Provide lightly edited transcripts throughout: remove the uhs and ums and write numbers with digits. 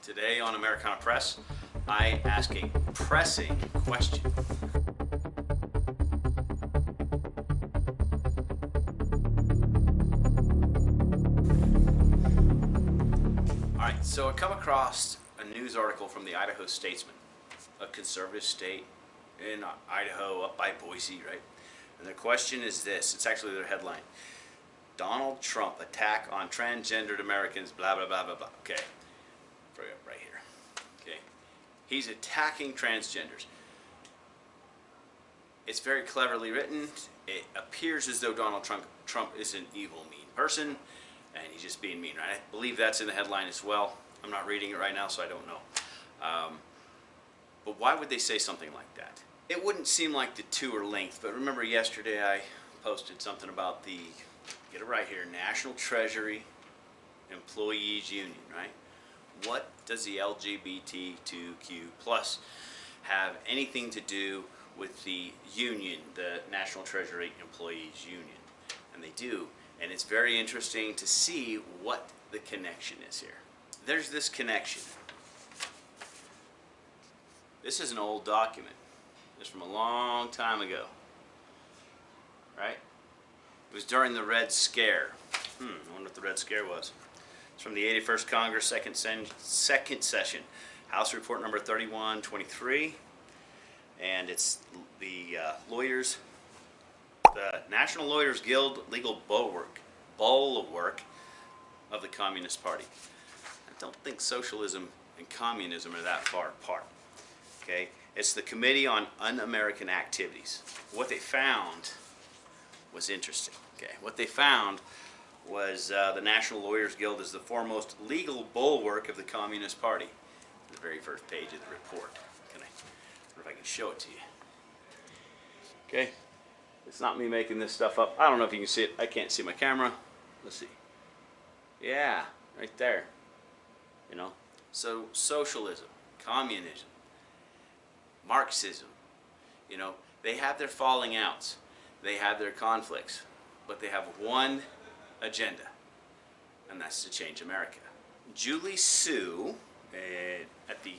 Today on Americana Press, I ask a pressing question. Alright, so I come across a news article from the Idaho Statesman, a conservative state in Idaho up by Boise, right? And the question is this, it's actually their headline. Donald Trump attack on transgendered Americans, blah, blah, blah, blah, blah. Okay, right here. Okay, he's attacking transgenders. It's very cleverly written. It appears as though Donald Trump is an evil, mean person, and he's just being mean, right? I believe that's in the headline as well. I'm not reading it right now, so I don't know. But why would they say something like that? It wouldn't seem like the two are linked, but remember yesterday I posted something about the, get it right here, National Treasury Employees Union, right? What does the LGBTQ plus have anything to do with the union, the National Treasury Employees Union? And they do, and it's very interesting to see what the connection is here. There's this connection. This is an old document. It's from a long time ago, right? It was during the Red Scare. I wonder what the Red Scare was. It's from the 81st Congress, second session, House Report number 3123, and it's the the National Lawyers Guild legal bulwark of the Communist Party. I don't think socialism and communism are that far apart. Okay, it's the Committee on Un-American Activities. What they found was interesting. Okay, what they found was the National Lawyers Guild is the foremost legal bulwark of the Communist Party. The very first page of the report. I wonder if I can show it to you. Okay, it's not me making this stuff up. I don't know if you can see it. I can't see my camera. Let's see. Yeah, right there. You know, so socialism, communism, Marxism, you know, they have their falling outs. They have their conflicts, but they have one agenda, and that's to change America. Julie Su, at the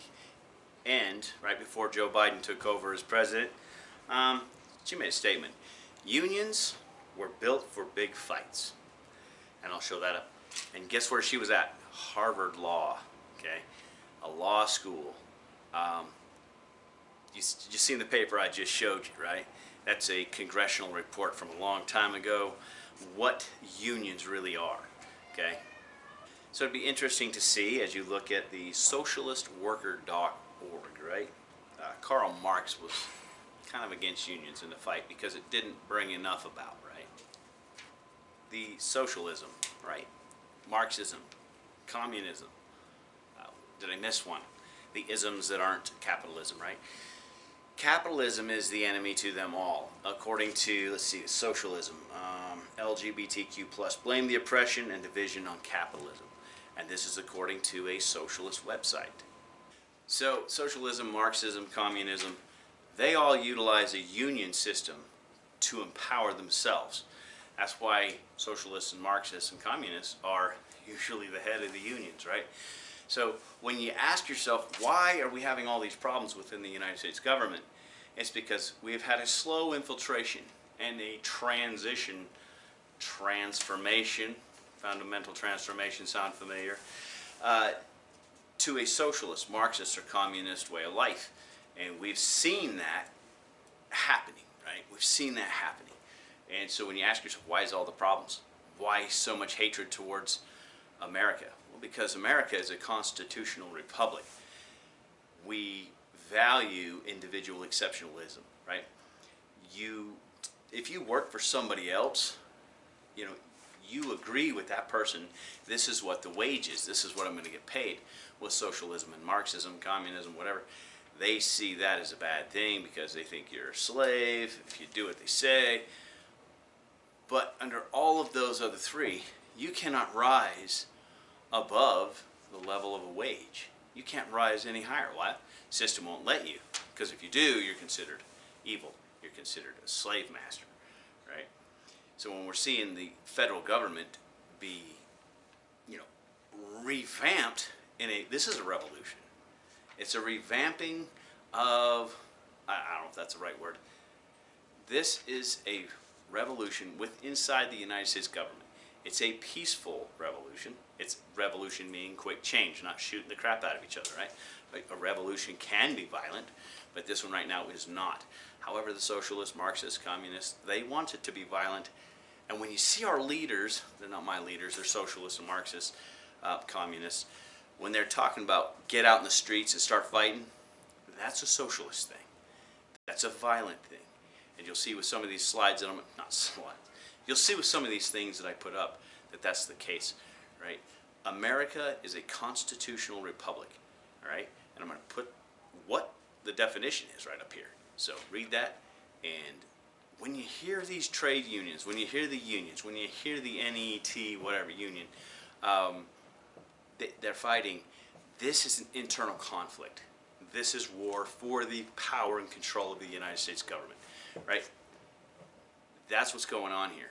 end, right before Joe Biden took over as president, she made a statement. Unions were built for big fights. And I'll show that up. And guess where she was at? Harvard Law, okay? A law school. You seen the paper I just showed you, right? That's a congressional report from a long time ago, what unions really are, okay? So it'd be interesting to see as you look at the socialistworker.org, right? Karl Marx was kind of against unions in the fight because it didn't bring enough about, right? The socialism, right? Marxism, communism. Did I miss one? The isms that aren't capitalism, right? Capitalism is the enemy to them all, according to, let's see, socialism, LGBTQ plus. Blame the oppression and division on capitalism. And this is according to a socialist website. So socialism, Marxism, communism, they all utilize a union system to empower themselves. That's why socialists and Marxists and communists are usually the head of the unions, right? So when you ask yourself, why are we having all these problems within the United States government? It's because we've had a slow infiltration and a transformation, fundamental transformation, sound familiar, to a socialist, Marxist, or communist way of life. And we've seen that happening, right? We've seen that happening. And so when you ask yourself, why is all the problems? Why so much hatred towards America? Well, because America is a constitutional republic. We value individual exceptionalism, right? If you work for somebody else, you know, you agree with that person, this is what the wage is, this is what I'm going to get paid. With socialism and Marxism, communism, whatever, they see that as a bad thing because they think you're a slave if you do what they say. But under all of those other three, you cannot rise above the level of a wage. You can't rise any higher. Why? The system won't let you. Because if you do, you're considered evil. You're considered a slave master, right? So when we're seeing the federal government be, revamped this is a revolution. It's a revamping of, I don't know if that's the right word. This is a revolution inside the United States government. It's a peaceful revolution. It's revolution meaning quick change, not shooting the crap out of each other, right? Like a revolution can be violent, but this one right now is not. However, the socialists, Marxists, communists, they want it to be violent. And when you see our leaders, they're not my leaders, they're socialists and Marxists, communists, when they're talking about get out in the streets and start fighting, that's a socialist thing. That's a violent thing. And you'll see with some of these slides that not slides, you'll see with some of these things that I put up that that's the case, right? America is a constitutional republic, all right? And I'm going to put what the definition is right up here. So read that, and when you hear these trade unions, when you hear the unions, when you hear the NET, whatever union, they're fighting, this is an internal conflict. This is war for the power and control of the United States government, right? That's what's going on here.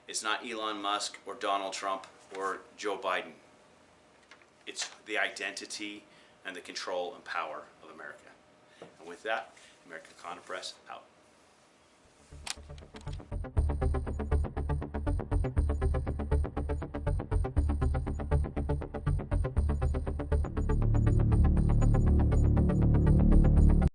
It's not Elon Musk or Donald Trump or Joe Biden. It's the identity and the control and power of America. And with that, American Condor Press out.